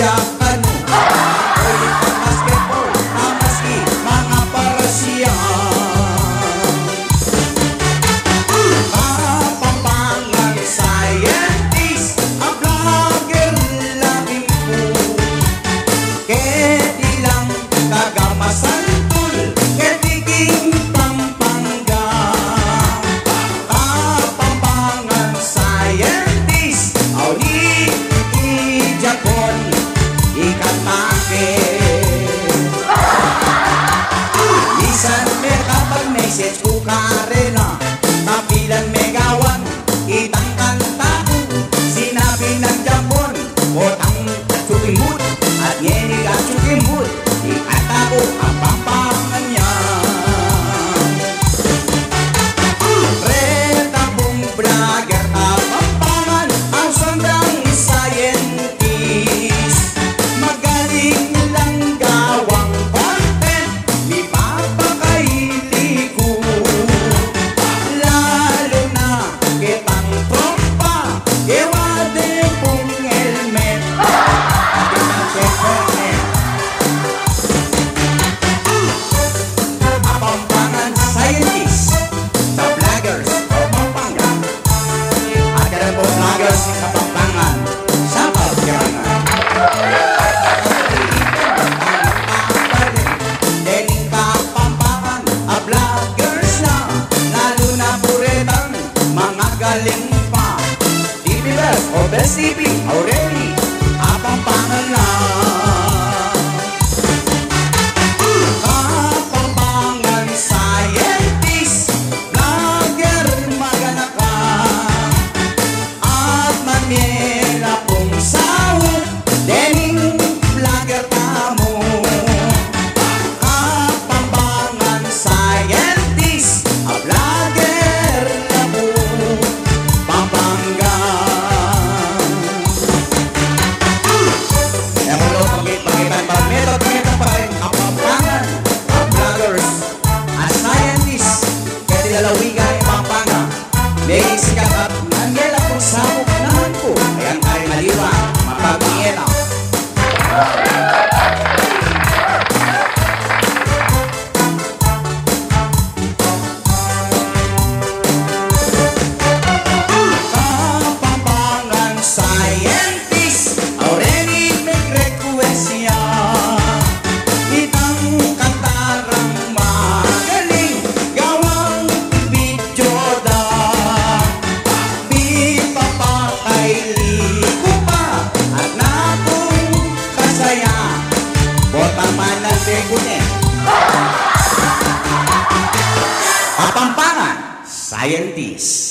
tiyakan mo. Ulit ang basketball na maski mga parasya. Kapampangan scientist, ang vlogger labing po. Kedi lang kagamasan tul, kediging Pampanga. Kapampangan scientist, aw ni Japon ikatake. Isan me kapag message ko karena kapilan megawan itang kanta ko. Sinabi ng Japon botang tsukimut at yenig at tsukimut ikata ko ang Pampangan niya. Reta pong vlogger Kapampangan ang sandang scientist. Magaling lang gawang content ni papakaili ko. Lalo na kitang tropa ewade pong helmet. Kitang check-helmet. Kapampangan scientist, the vloggers of Pampanga. At kailan po vloggers ni Kapampangan sa Pampanga. Dening Kapampangan, a vloggers na, lalo na puretang mga galing pa. TV Best o Best TV, already, Kapampangan na. Kapampangan scientist, vlogger magana ka. At mamera pong sahod, dening vlogger ka mo. Kapampangan scientist, a vlogger na po, Pampanga. Kaya mulo, pagitan pa, meron pa rin Kapampangan, a vloggers, a scientist, kaya dilalawigan ni Pampanga. May sikat at nangyela kung sabok naman po, ayan tayo naliwa, mapag-iela. Kapampangan scientist, already nag-request siya. Itang kantarang magaling, gawang video da. Di papakaili ko pa, at nakong kasaya. Bota man ang degunin. Kapampangan scientist.